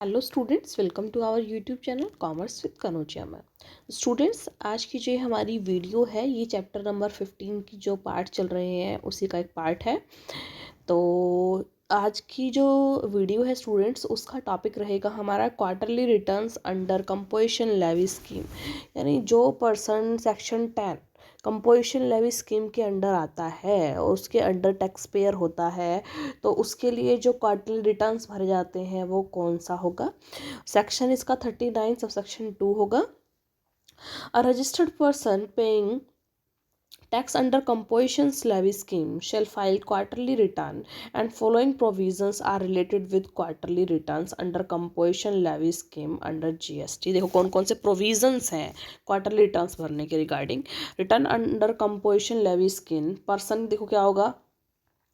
Hello students, welcome to our YouTube channel commerce with Kanojia ma'am. Students, आज की जो हमारी वीडियो है ये चैप्टर नंबर 15 की जो पार्ट चल रहे हैं उसी का एक पार्ट है। तो आज की जो वीडियो है स्टूडेंट्स, उसका टॉपिक रहेगा हमारा quarterly returns under composition levy scheme. यानी जो person section 10 composition levy scheme के अंडर आता है और उसके अंडर टैक्स पेयर होता है, तो उसके लिए जो क्वार्टरली रिटर्न्स भरे जाते हैं वो कौन सा होगा। सेक्शन इसका 39 सब सेक्शन 2 होगा। A registered person paying tax under compositions levy scheme shall file quarterly return and following provisions are related with quarterly returns under composition levy scheme under GST। देखो कौन कौन से प्रोविजंस हैं quarterly returns भरने के regarding. Return under composition levy scheme person, देखो क्या होगा,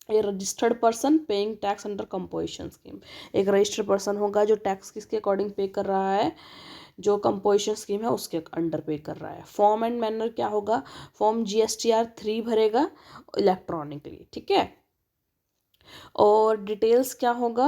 a registered person paying tax under composition scheme. एक रजिस्टर्ड पर्सन होगा जो टैक्स किसके अकॉर्डिंग पे कर रहा है, जो कंपोजिशन स्कीम है उसके अंडर पे कर रहा है। फॉर्म एंड मैनर क्या होगा, फॉर्म GSTR 3 भरेगा इलेक्ट्रॉनिकली, ठीक है। और डिटेल्स क्या होगा,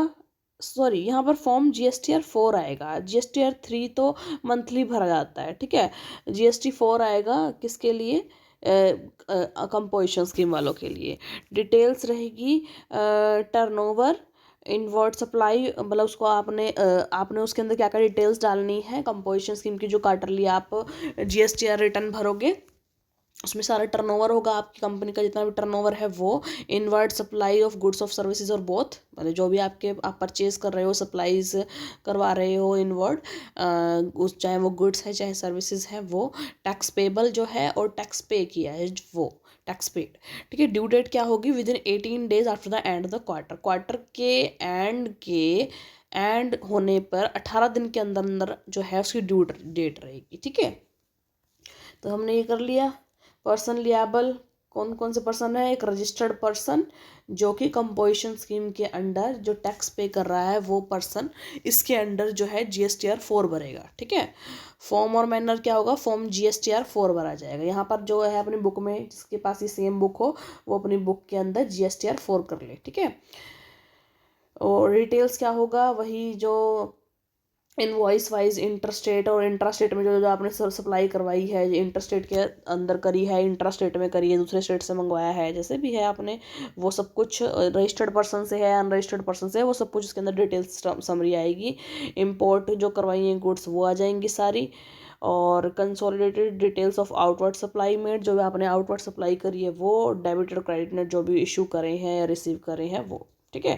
सॉरी यहाँ पर फॉर्म GSTR 4 आएगा। GSTR 3 तो मंथली भरा जाता है, ठीक है। GST 4 आएगा किसके लिए, कंपोजिशन स्कीम वालों के लिए। डिटेल्स रहेगी टर्नओवर, इनवर्ड सप्लाई, मतलब उसको आपने उसके अंदर क्या क्या डिटेल्स डालनी है। कंपोजिशन स्कीम की जो क्वार्टरली आप GSTR रिटर्न भरोगे उसमें सारा टर्नओवर होगा, आपकी कंपनी का जितना भी टर्नओवर है वो। Inward supply of goods of services और बोथ, मतलब जो भी आप परचेज कर रहे हो, सप्लाईज करवा रहे हो इनवर्ड, उस चाहे वो गुड्स है चाहे सर्विसेज है वो। टैक्स पेबल जो है और टैक्स पे किया है वो टैक्स पेड, ठीक है। ड्यू डेट क्या होगी, with in 18 days after the end of the quarter के एंड होने पर 18 दिन के अंदर अंदर जो है उसकी ड्यू डेट रहेगी, ठीक है। तो हमने ये कर लिया। पर्सन लियाबल कौन कौन से पर्सन है, एक रजिस्टर्ड पर्सन जो कि कंपोजिशन स्कीम के अंडर जो टैक्स पे कर रहा है वो पर्सन इसके अंडर जो है GSTR 4 भरेगा, ठीक है। फॉर्म और मैनर क्या होगा, फॉर्म GSTR 4 भरा जाएगा। यहाँ पर जो है अपनी बुक में, जिसके पास ये सेम बुक हो वो अपनी बुक के अंदर GSTR 4 कर ले, ठीक है। और डिटेल्स क्या होगा, वही जो इनवॉइस वाइज इंटरस्टेट, और इंट्रास्टेट में जो जो आपने सप्लाई करवाई है, इंटरस्टेट के अंदर करी है, इंट्रास्टेट में करी है, दूसरे स्टेट से मंगवाया है, जैसे भी है आपने, वो सब कुछ रजिस्टर्ड पर्सन से है, अनरजिस्टर्ड पर्सन से है, वो सब कुछ उसके अंदर डिटेल्स समरी आएगी। इम्पोर्ट जो करवाई है गुड्स वो आ जाएंगी सारी। और consolidated details of outward supply made, जो भी आपने आउटवर्ड सप्लाई करी है वो, डेबिट और क्रेडिट नेट जो भी इशू करे हैं या रिसीव करे हैं वो, ठीक है।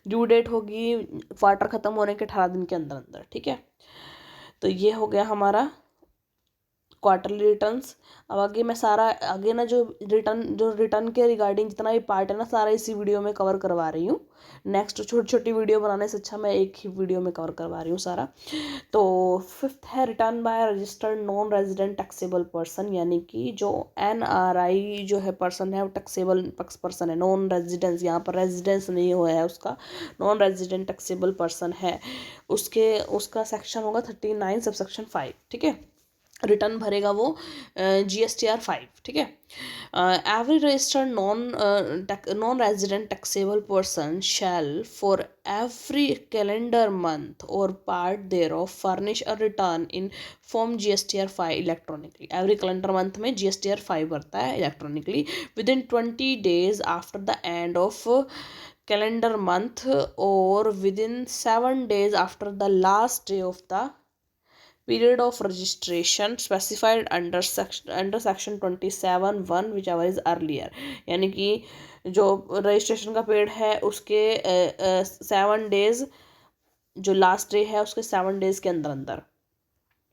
ड्यू डेट होगी क्वार्टर ख़त्म होने के 18 दिन के अंदर अंदर, ठीक है। तो ये हो गया हमारा क्वार्टरली रिटर्न्स। अब आगे मैं सारा आगे ना जो रिटर्न के रिगार्डिंग जितना भी पार्ट है ना सारा इसी वीडियो में कवर करवा रही हूँ। नेक्स्ट छोटी छोटी वीडियो बनाने से अच्छा मैं एक ही वीडियो में कवर करवा रही हूँ सारा। तो फिफ्थ है return by registered non resident taxable person, यानी कि जो NRI जो है पर्सन है वो टैक्सेबल पर्सन है। नॉन रेजिडेंस, यहाँ पर रेजिडेंस नहीं हुआ है उसका, नॉन रेजिडेंट टैक्सेबल पर्सन है, उसका सेक्शन होगा 39 सब सेक्शन 5, ठीक है। रिटर्न भरेगा वो GSTR 5, ठीक है। Every registered non resident taxable person shall for every calendar month और part thereof furnish a return in form GSTR 5 electronically. Every calendar month में GSTR 5 भरता है electronically within 20 days after the end of calendar month और within 7 days after the last day of the period of registration specified under section 27(1) whichever is earlier। यानी कि जो registration का period है उसके 7 days, जो last day है उसके 7 days के अंदर अंदर।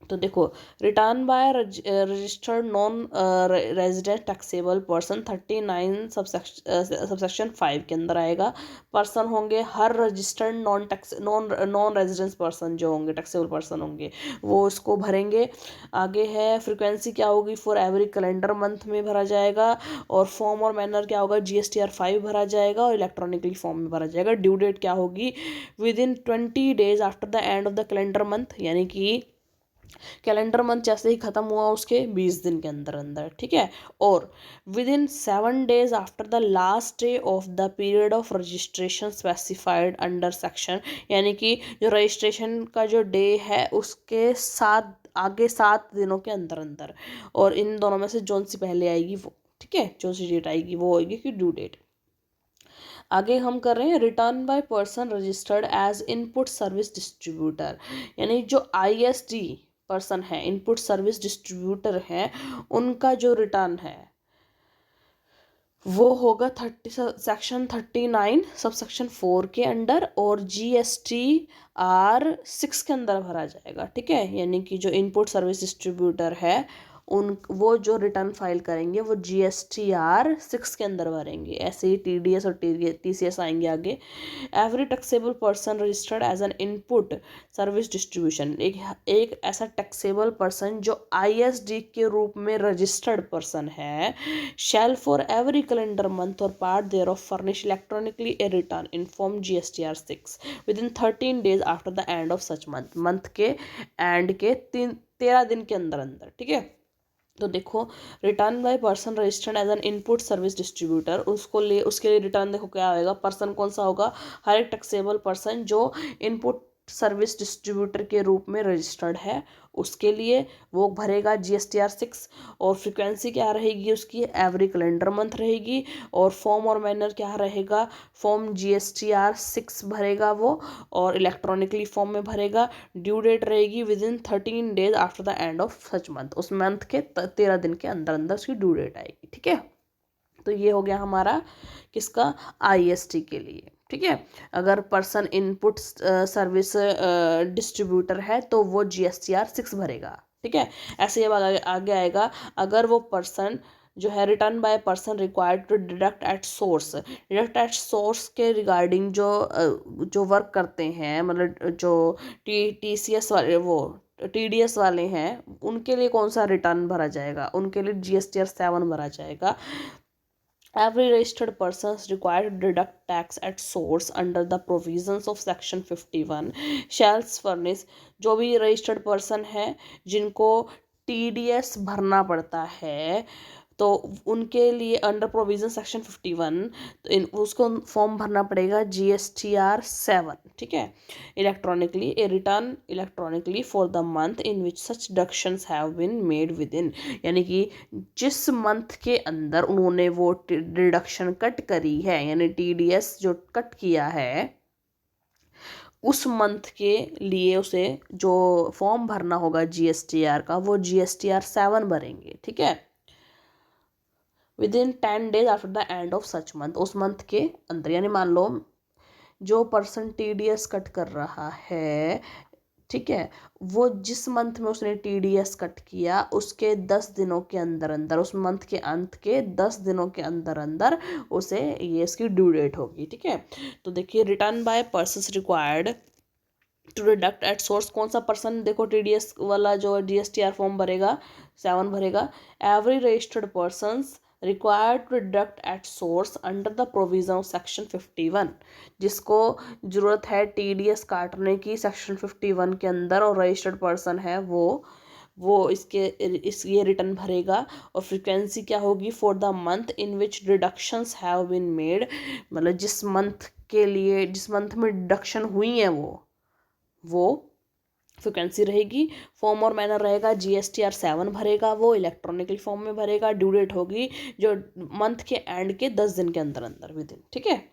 तो देखो return by registered non resident taxable person 39 subsection 5 के अंदर आएगा। पर्सन होंगे हर रजिस्टर्ड नॉन रेजिडेंस पर्सन जो होंगे टैक्सेबल पर्सन होंगे वो इसको भरेंगे। आगे है फ्रिक्वेंसी क्या होगी, फॉर एवरी कैलेंडर मंथ में भरा जाएगा। और फॉर्म और मैनर क्या होगा, GSTR 5 भरा जाएगा और इलेक्ट्रॉनिकली फॉर्म में भरा जाएगा। ड्यू डेट क्या होगी, with in 20 days after the end of the calendar month, यानी कि कैलेंडर मंथ जैसे ही ख़त्म हुआ उसके 20 दिन के अंदर अंदर, ठीक है। और within 7 days after the last day of the period of registration specified under section, यानी कि जो रजिस्ट्रेशन का जो डे है उसके आगे 7 दिनों के अंदर अंदर, और इन दोनों में से जोन सी पहले आएगी वो, ठीक है, जो सी डेट आएगी वो होगी कि ड्यू डेट। आगे हम कर रहे हैं return by person registered as input service distributor, यानी जो ISD पर्सन है, इनपुट सर्विस डिस्ट्रीब्यूटर है, उनका जो रिटर्न है वो होगा सेक्शन 39 सब सेक्शन 4 के अंडर, और GSTR 6 के अंदर भरा जाएगा, ठीक है। यानी कि जो इनपुट सर्विस डिस्ट्रीब्यूटर है वो जो रिटर्न फाइल करेंगे वो GSTR 6 के अंदर भरेंगे। ऐसे ही TDS और TCS आएंगे आगे। Every taxable person registered as an input service distribution, एक ऐसा टैक्सेबल पर्सन जो ISD के रूप में रजिस्टर्ड पर्सन है, shall for every calendar month or part thereof furnish electronically a return in form GSTR 6 within 13 days after the end of such month, month के and के 13 दिन के अंदर अंदर, ठीक है। तो देखो return by person registered as an input service distributor, उसके लिए रिटर्न देखो क्या होगा, पर्सन कौन सा होगा, हर एक टैक्सेबल पर्सन जो इनपुट सर्विस डिस्ट्रीब्यूटर के रूप में रजिस्टर्ड है उसके लिए वो भरेगा GSTR 6। और फ्रिक्वेंसी क्या रहेगी उसकी, एवरी कैलेंडर मंथ रहेगी, और फॉर्म और मैनर क्या रहेगा, फॉर्म GSTR 6 भरेगा वो, और इलेक्ट्रॉनिकली फॉर्म में भरेगा। ड्यू डेट रहेगी with in 13 days after the end of such month, उस मंथ के 13 दिन के अंदर अंदर उसकी ड्यू डेट आएगी, ठीक है। तो ये हो गया हमारा किसका, IST के लिए, ठीक है। अगर पर्सन इनपुट सर्विस डिस्ट्रीब्यूटर है तो वो GSTR 6 भरेगा, ठीक है। ऐसे ही आगे आएगा, अगर वो पर्सन जो है return by person required to deduct at source के रिगार्डिंग जो वर्क करते हैं, मतलब जो TCS वाले वो TDS वाले हैं, उनके लिए कौन सा रिटर्न भरा जाएगा, उनके लिए GSTR 7 भरा जाएगा। Every registered person is required to deduct tax at source under the provisions of section 51 shall furnish, जो भी रजिस्टर्ड पर्सन है जिनको TDS भरना पड़ता है तो उनके लिए अंडर प्रोविजन सेक्शन 51 तो उसको फॉर्म भरना पड़ेगा GSTR 7, ठीक है। Electronically a return electronically for the month in which such deductions have been made within, यानी कि जिस मंथ के अंदर उन्होंने वो डिडक्शन कट करी है, यानी TDS जो कट किया है उस मंथ के लिए उसे जो फॉर्म भरना होगा GSTR का वो GSTR 7 भरेंगे, ठीक है। With in 10 days after the end of such month, उस मंथ के अंदर, यानी मान लो जो पर्सन TDS कट कर रहा है, ठीक है, वो जिस मंथ में उसने TDS कट किया उसके 10 दिनों के अंदर अंदर, उस मंथ के अंत के 10 दिनों के अंदर अंदर उसे ये इसकी ड्यू डेट होगी, ठीक है। तो देखिए return by person required to deduct at source, कौन सा पर्सन देखो TDS वाला जो GSTR फॉर्म भरेगा 7 भरेगा। Every registered person required to deduct at source under the provision of section 51, जिसको ज़रूरत है TDS काटने की सेक्शन 51 के अंदर और रजिस्टर्ड पर्सन है वो ये रिटर्न भरेगा। और फ्रिक्वेंसी क्या होगी, for the month in which deductions have been made, मतलब जिस मंथ के लिए जिस मंथ में डिडक्शन हुई है वो फ्रिक्वेंसी रहेगी। फॉर्म और मैनर रहेगा GSTR 7 भरेगा, वो इलेक्ट्रॉनिकल फॉर्म में भरेगा। ड्यू डेट होगी जो मंथ के एंड के 10 दिन के अंदर अंदर विद इन, ठीक है।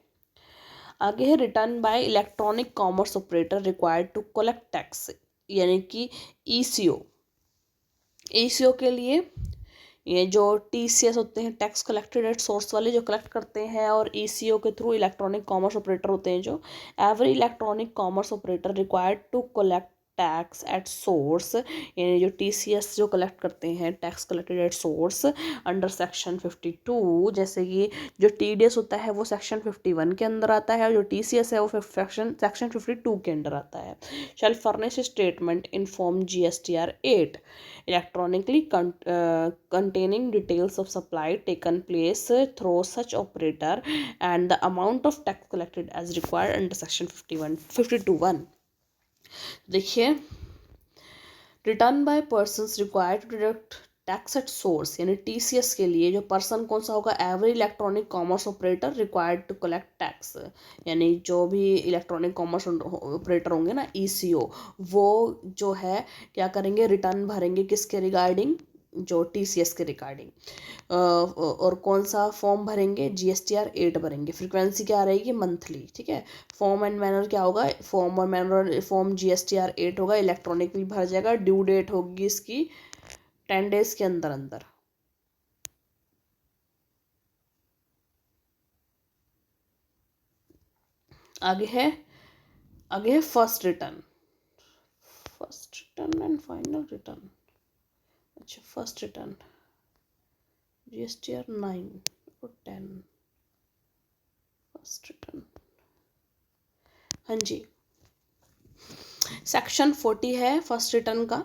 आगे है return by electronic commerce operator required to collect tax, यानी कि ECO के लिए ये जो TCS होते हैं टैक्स कलेक्टेड एट सोर्स वाले जो कलेक्ट करते हैं, और ECO के थ्रू इलेक्ट्रॉनिक कॉमर्स ऑपरेटर होते हैं जो every electronic commerce operator required to collect tax at source, यानी जो TCS जो कलेक्ट करते हैं tax collected at source under section 52, जैसे कि जो TDS होता है वो सेक्शन 51 के अंदर आता है और जो TCS है वो सेक्शन 52 के अंदर आता है। शैल furnish statement in form GSTR 8 electronically containing details of supply taken place through such operator and the amount of tax collected as required under section 52(1). देखिए return by persons required to deduct tax at source, यानी TCS के लिए जो person कौन सा होगा, every electronic commerce operator required to collect tax, यानी जो भी इलेक्ट्रॉनिक कॉमर्स ऑपरेटर होंगे ना, ईसीओ, वो जो है क्या करेंगे, रिटर्न भरेंगे किसके रिगार्डिंग, जो टीसीएस के रिगार्डिंग, और कौन सा फॉर्म भरेंगे, जीएसटीआर 8 भरेंगे। फ्रीक्वेंसी क्या रहेगी, मंथली, ठीक है। फॉर्म एंड मैनर क्या होगा, फॉर्म और मैनर, फॉर्म जीएसटीआर 8 होगा, इलेक्ट्रॉनिक भी भर जाएगा। ड्यू डेट होगी इसकी 10 डेज के अंदर अंदर। आगे है first return and final return. अच्छा, फर्स्ट रिटर्न जीएसटीआर 9 और 10, फर्स्ट रिटर्न। हाँ जी, सेक्शन 40 है फर्स्ट रिटर्न का।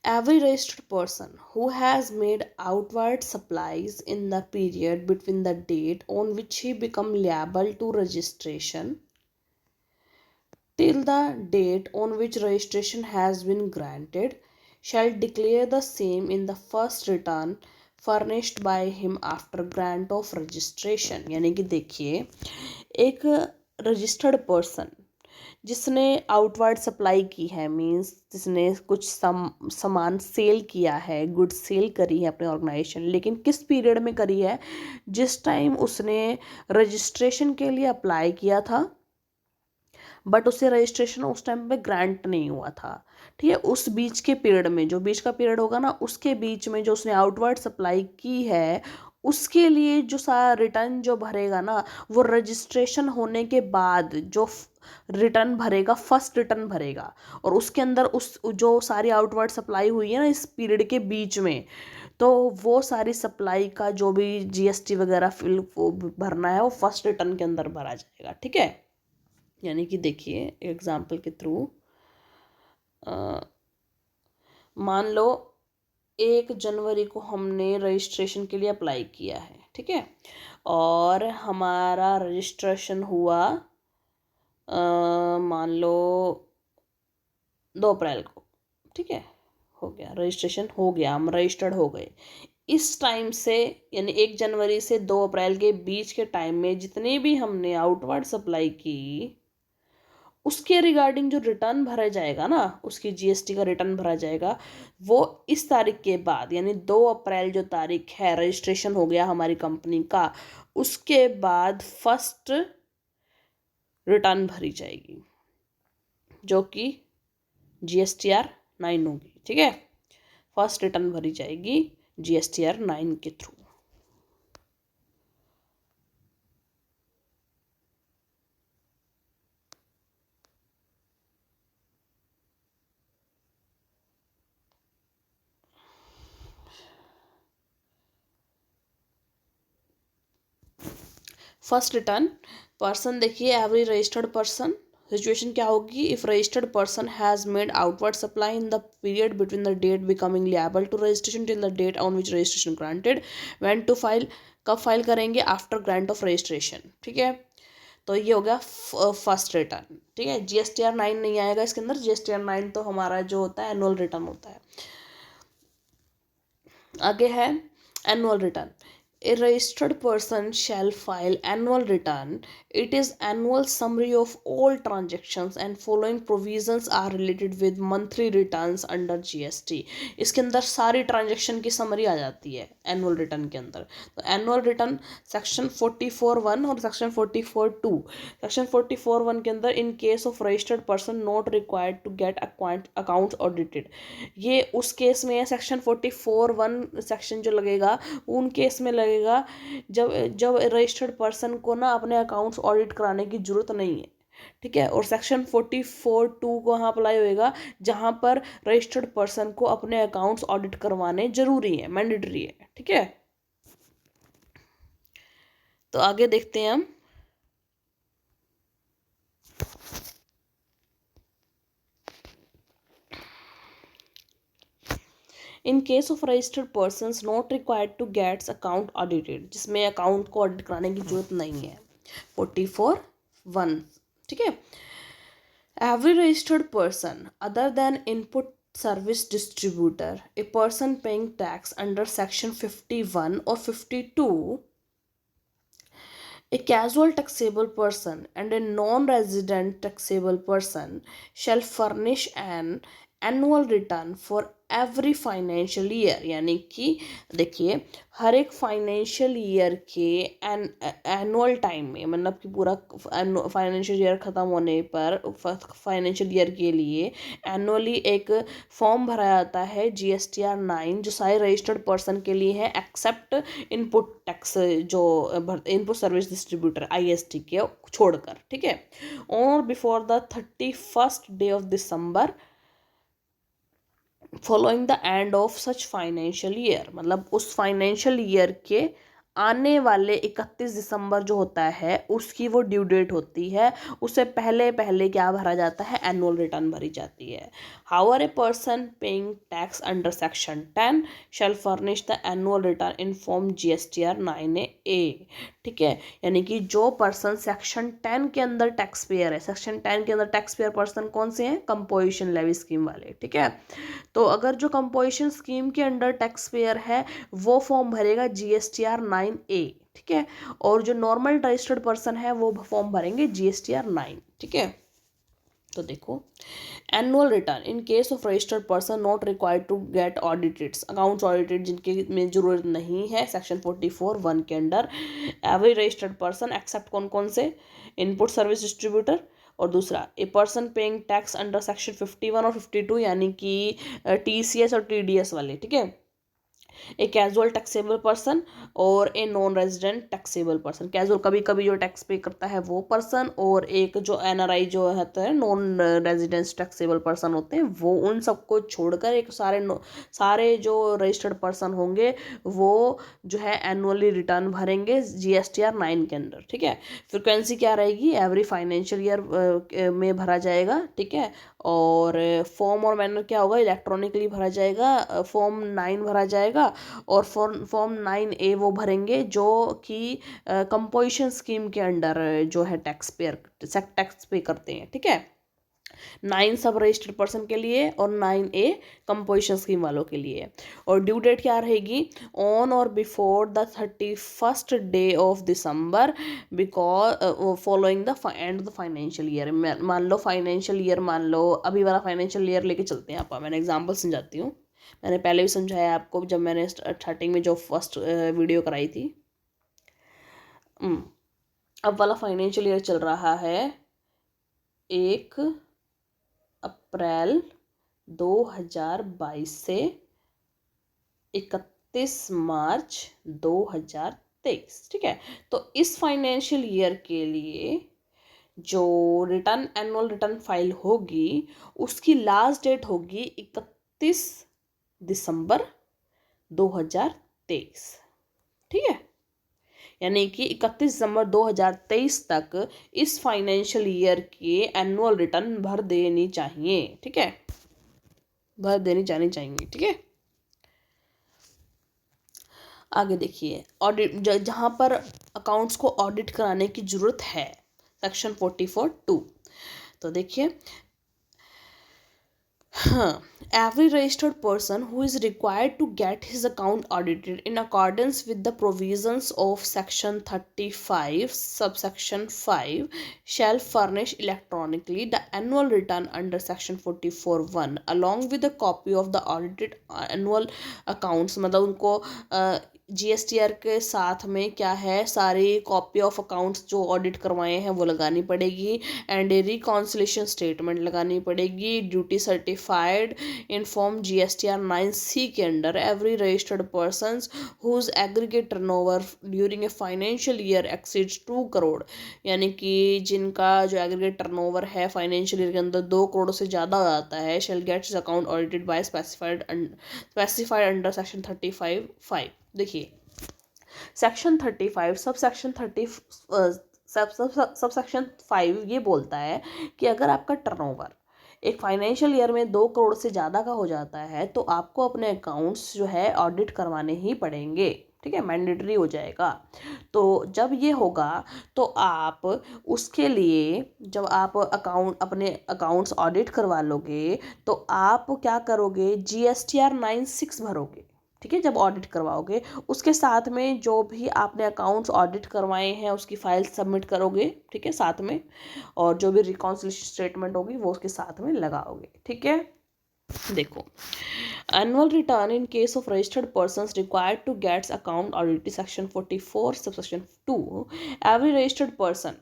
Every registered person who has made outward supplies in the period between the date on which he become liable to registration till the date on which registration has been granted shall declare the same in the first return furnished by him after grant of registration। यानी कि देखिए, एक registered person जिसने outward supply की है, means जिसने कुछ सामान सेल किया है, गुड्स सेल करी है अपने ऑर्गेनाइजेशन, लेकिन किस पीरियड में करी है, जिस टाइम उसने रजिस्ट्रेशन के लिए अप्लाई किया था बट उसे रजिस्ट्रेशन उस टाइम पे ग्रांट नहीं हुआ था, ठीक है। उस बीच के पीरियड में, जो बीच का पीरियड होगा ना, उसके बीच में जो उसने आउटवर्ड सप्लाई की है, उसके लिए जो सारा रिटर्न जो भरेगा ना, वो रजिस्ट्रेशन होने के बाद जो रिटर्न भरेगा, फर्स्ट रिटर्न भरेगा। और उसके अंदर उस जो सारी आउटवर्ड सप्लाई हुई है ना इस पीरियड के बीच में, तो वो सारी सप्लाई का जो भी जीएसटी वगैरह फिल भरना है, वो फर्स्ट रिटर्न के अंदर भरा जाएगा, ठीक है। यानी कि देखिए एग्जाम्पल के थ्रू, मान लो 1 जनवरी को हमने रजिस्ट्रेशन के लिए अप्लाई किया है, ठीक है, और हमारा रजिस्ट्रेशन हुआ मान लो 2 अप्रैल को, ठीक है, हो गया रजिस्ट्रेशन, हो गया, हम रजिस्टर्ड हो गए। इस टाइम से, यानी 1 जनवरी से 2 अप्रैल के बीच के टाइम में जितने भी हमने आउटवर्ड सप्लाई की, उसके रिगार्डिंग जो रिटर्न भरा जाएगा ना, उसकी जीएसटी का रिटर्न भरा जाएगा, वो इस तारीख के बाद, यानी 2 अप्रैल जो तारीख है, रजिस्ट्रेशन हो गया हमारी कंपनी का, उसके बाद फर्स्ट रिटर्न भरी जाएगी, जो कि जीएसटीआर 9 होगी, ठीक है। फर्स्ट रिटर्न भरी जाएगी जीएसटीआर 9 के थ्रू। फर्स्ट रिटर्न पर्सन, देखिए एवरी रजिस्टर्ड पर्सन, सिचुएशन क्या होगी, if registered person has made outward supply in the period between the date becoming liable to registration till the date on which registration granted, when to file, कब file करेंगे, after grant of registration, ठीक है। तो ये हो गया first return, ठीक है। जीएसटीआर 9 नहीं आएगा इसके अंदर, जीएसटीआर 9 तो हमारा जो होता है एनुअल रिटर्न होता है। आगे है annual return. A registered person shall file annual return. It is annual summary of all transactions and following provisions are related with monthly returns under GST। इसके अंदर सारी ट्रांजेक्शन की समरी आ जाती है एनुअल रिटर्न के अंदर। तो एनुअल रिटर्न सेक्शन 44(1) और सेक्शन 44(2). सेक्शन 44(1) के अंदर in case of registered person not required to get account audited, ये उस केस में है। सेक्शन 44(1) सेक्शन जो लगेगा उन केस में लगेगा जब जब रजिस्टर्ड पर्सन को ना अपने अकाउंट्स ऑडिट कराने की जरूरत नहीं है, ठीक है। और सेक्शन 44(2) को वहाँ अप्लाई होएगा जहाँ पर रजिस्टर्ड पर्सन को अपने अकाउंट्स ऑडिट करवाने जरूरी है, मैंडेटरी है, ठीक है। तो आगे देखते हैं हम। In case of registered person not required to gets account audited, जिसमें अकाउंट को ऑडिट कराने की जरूरत नहीं है, 44(1), ठीक है। Every registered person other than input service distributor, a person paying tax under section 51 or 52, a casual taxable person and a non-resident taxable person shall furnish an annual return for every financial year, यानी कि देखिए हर एक financial year के annual time में, मतलब कि पूरा financial year ख़त्म होने पर फाइनेंशियल ईयर के लिए एनुअली एक फॉर्म भरा जाता है GSTR 9, जो सारे रजिस्टर्ड पर्सन के लिए है एक्सेप्ट इनपुट टैक्स, जो इनपुट सर्विस डिस्ट्रीब्यूटर IST के छोड़कर, ठीक है। और before the 31st day of December following the end of such financial year, मतलब उस फाइनेंशियल ईयर के आने वाले 31 दिसंबर जो होता है उसकी वो ड्यू डेट होती है, उससे पहले पहले क्या भरा जाता है, एनुअल रिटर्न भरी जाती है। However A person paying tax under section 10 shell furnish the annual return in form GSTR 9A, ठीक है। यानी कि जो पर्सन सेक्शन 10 के अंदर टैक्स पेयर है, सेक्शन 10 के अंदर टैक्स पेयर पर्सन कौन से हैं, कंपोजिशन लेवी स्कीम वाले, ठीक है। तो अगर जो कंपोजिशन स्कीम के अंडर टैक्स पेयर है वो फॉर्म भरेगा GSTR 9A, ठीक है। और जो नॉर्मल रजिस्टर्ड पर्सन है वो फॉर्म भरेंगे GSTR 9, ठीक है। तो देखो, annual return in case of registered person not required to get audited, accounts audited जिनके में जरूरत नहीं है सेक्शन 44(1) के under, every registered person except कौन कौन से, इनपुट सर्विस डिस्ट्रीब्यूटर, और दूसरा a person paying tax under section 51 और 52, यानी कि TCS और TDS वाले, ठीक है। ए कैजुअल टैक्सेबल पर्सन और a non resident taxable person, casual कभी कभी जो टैक्स पे करता है वो पर्सन, और एक जो NRI जो होता है नॉन रेजिडेंट टैक्सेबल पर्सन होते हैं वो, उन सबको छोड़कर एक सारे जो रजिस्टर्ड पर्सन होंगे वो जो है एनुअली रिटर्न भरेंगे GSTR 9 के अंदर, ठीक है। फ्रिक्वेंसी क्या रहेगी, एवरी फाइनेंशियल ईयर में भरा जाएगा, ठीक है। और फॉर्म और मैनर क्या होगा, इलेक्ट्रॉनिकली भरा जाएगा, फॉर्म 9 भरा जाएगा, और फॉर्म 9A वो भरेंगे जो कि कंपोजिशन स्कीम के अंडर जो है टैक्स पे करते हैं, ठीक है। 9 सब रजिस्टर्ड पर्सन के लिए और 9A कंपोजिशन स्कीम वालों के लिए। और ड्यू डेट क्या रहेगी, ऑन और before the 31st day of December because following the end of the financial year. मान लो फाइनेंशियल ईयर, मान लो अभी वाला फाइनेंशियल ईयर लेके चलते हैं आप, मैंने एग्जाम्पल समझाती हूँ। मैंने पहले भी समझाया आपको जब मैंने स्टार्टिंग में जो फर्स्ट वीडियो कराई थी। अब वाला फाइनेंशियल ईयर चल रहा है 1 अप्रैल 2022 से 31 मार्च 2023, ठीक है। तो इस फाइनेंशियल ईयर के लिए जो रिटर्न एनुअल रिटर्न फाइल होगी उसकी लास्ट डेट होगी 31 दिसंबर 2023, ठीक है। यानी कि 31 दिसंबर 2023 तक इस फाइनेंशियल ईयर के एनुअल रिटर्न भर देनी चाहिए, ठीक है, भर देनी जानी चाहिए, ठीक है। आगे देखिए, ऑडिट जहाँ पर अकाउंट्स को ऑडिट कराने की जरूरत है, सेक्शन 44(2), तो देखिए, every registered person who is required to get his account audited in accordance with the provisions of section 35 subsection 5 shall furnish electronically the annual return under section 44(1) along with a copy of the audited annual accounts। मतलब उनको GSTR के साथ में क्या है, सारी copy of accounts जो audit करवाए हैं वो लगानी पड़ेगी, एंड रिकॉन्सिलेशन स्टेटमेंट लगानी पड़ेगी, duty certified in form GSTR 9C के under. Every registered persons whose aggregate turnover during a financial year exceeds 2 crore, यानी कि जिनका जो एग्रीगेट टर्नओवर है फाइनेंशियल ईयर के अंदर 2 करोड़ से ज़्यादा हो जाता है, shall get his account audited by specified under section 35(5). देखिए, सेक्शन 35 सब सेक्शन 5 ये बोलता है कि अगर आपका टर्नओवर एक फाइनेंशियल ईयर में 2 करोड़ से ज़्यादा का हो जाता है तो आपको अपने अकाउंट्स जो है ऑडिट करवाने ही पड़ेंगे, ठीक है, मैंडेटरी हो जाएगा। तो जब ये होगा तो आप उसके लिए जब आप अपने अकाउंट्स ऑडिट करवा लोगे तो आप क्या करोगे, GSTR 96 भरोगे। ठीक है, जब ऑडिट करवाओगे उसके साथ में जो भी आपने अकाउंट्स ऑडिट करवाए हैं उसकी फाइल सबमिट करोगे। ठीक है, साथ में, और जो भी रिकॉन्सिलिएशन स्टेटमेंट होगी वो उसके साथ में लगाओगे। ठीक है, देखो, annual return in case of registered persons required to get account audited, section 44 subsection 2, every registered person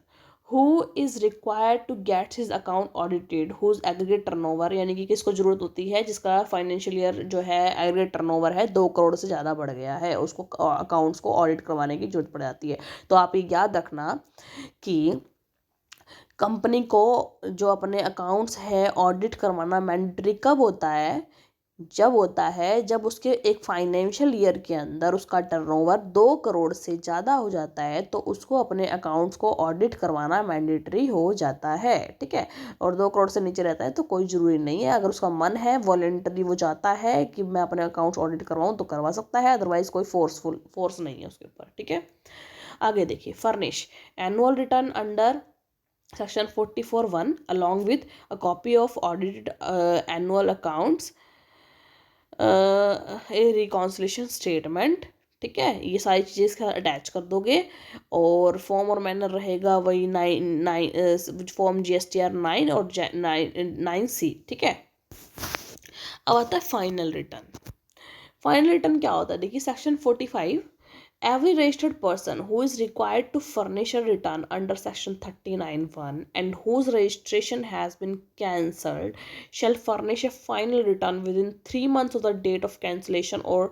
who is required to get his account audited whose aggregate turnover, यानी कि किसको जरूरत होती है जिसका फाइनेंशियल ईयर जो है एग्रीगेट टर्नओवर है 2 करोड़ से ज़्यादा बढ़ गया है, उसको अकाउंट्स को ऑडिट करवाने की जरूरत पड़ जाती है। तो आप ये याद रखना कि कंपनी को जो अपने अकाउंट्स है ऑडिट करवाना मैंडेटरी कब होता है, जब होता है जब उसके एक फाइनेंशियल ईयर के अंदर उसका टर्नओवर 2 करोड़ से ज़्यादा हो जाता है तो उसको अपने अकाउंट्स को ऑडिट करवाना मैंडेटरी हो जाता है। ठीक है, और 2 करोड़ से नीचे रहता है तो कोई ज़रूरी नहीं है, अगर उसका मन है वॉलेंटरी वो चाहता है कि मैं अपने अकाउंट्स ऑडिट करवाऊँ तो करवा सकता है, अदरवाइज़ कोई फोर्स नहीं है उसके ऊपर। ठीक है, आगे देखिए, furnish annual return under section 44(1) along with a copy of audited annual accounts, A reconciliation statement. ठीक है, ये सारी चीज़ें इसका अटैच कर दोगे और फॉर्म और मैनर रहेगा वही फॉर्म GSTR 9 और 9C। ठीक है, अब आता है फाइनल रिटर्न। फाइनल रिटर्न क्या होता है, देखिए section 45, every registered person who is required to furnish a return under section 39(1) and whose registration has been cancelled shall furnish a final return within 3 months of the date of cancellation or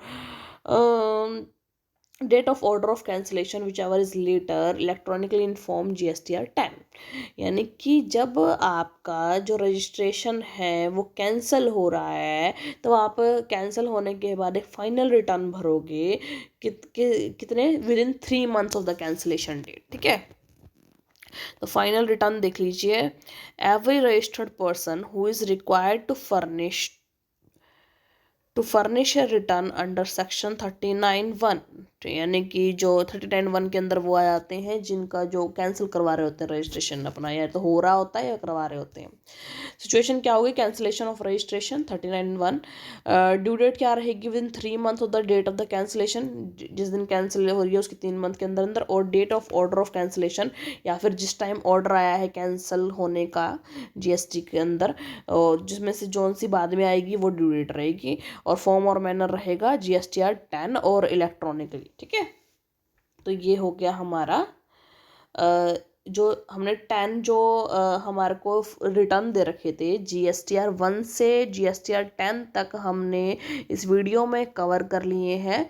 date of order of cancellation whichever is later electronically inform GSTR 10। यानी कि जब आपका जो registration है वो cancel हो रहा है तो आप कैंसिल होने के बाद एक फाइनल रिटर्न भरोगे कितने, within 3 months of the cancellation date. ठीक है, तो फाइनल रिटर्न देख लीजिए, every registered person who is required to furnish a return under section 39(1), यानी कि जो 39(1) के अंदर वो आ जाते हैं जिनका जो कैंसिल करवा रहे होते हैं रजिस्ट्रेशन अपना, या तो हो रहा होता है या करवा रहे होते हैं। सिचुएशन क्या होगी, cancellation of registration 39(1), due date क्या रहेगी, within 3 months of the date of the cancellation, जिस दिन कैंसिल हो रही है उसके 3 month के अंदर अंदर, और date of order of cancellation, या फिर जिस टाइम ऑर्डर आया है कैंसिल होने का GST के अंदर, और जिसमें से जौन सी बाद में आएगी वो ड्यू डेट रहेगी, और फॉर्म और मैनर रहेगा GSTR 10 और इलेक्ट्रॉनिकली। ठीक है, तो ये हो गया हमारा जो हमने 10 जो हमारे को रिटर्न दे रखे थे GSTR 1 से GSTR 10 तक हमने इस वीडियो में कवर कर लिए हैं।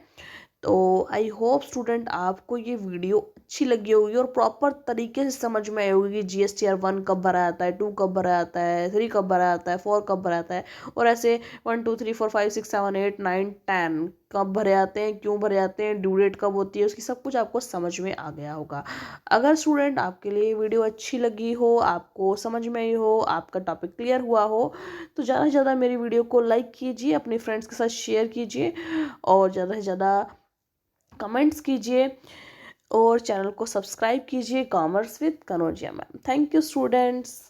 तो आई होप स्टूडेंट आपको ये वीडियो अच्छी लगी होगी और प्रॉपर तरीके से समझ में आई होगी कि GSTR 1 कब भरा जाता है, 2 कब भरा जाता है, 3 कब भरा जाता है, 4 कब भरा जाता है, और ऐसे 1 2 3 4 5 6 7 8 9 10 कब भरे जाते हैं, क्यों भरे जाते हैं, ड्यू डेट कब होती है, उसकी सब कुछ आपको समझ में आ गया होगा। अगर स्टूडेंट आपके लिए वीडियो अच्छी लगी हो, आपको समझ में आई हो, आपका टॉपिक क्लियर हुआ हो, तो ज़्यादा से ज़्यादा मेरी वीडियो को लाइक कीजिए, अपने फ्रेंड्स के साथ शेयर कीजिए, और ज़्यादा से ज़्यादा कमेंट्स कीजिए, और चैनल को सब्सक्राइब कीजिए, commerce with Kanaujia ma'am. Thank you students.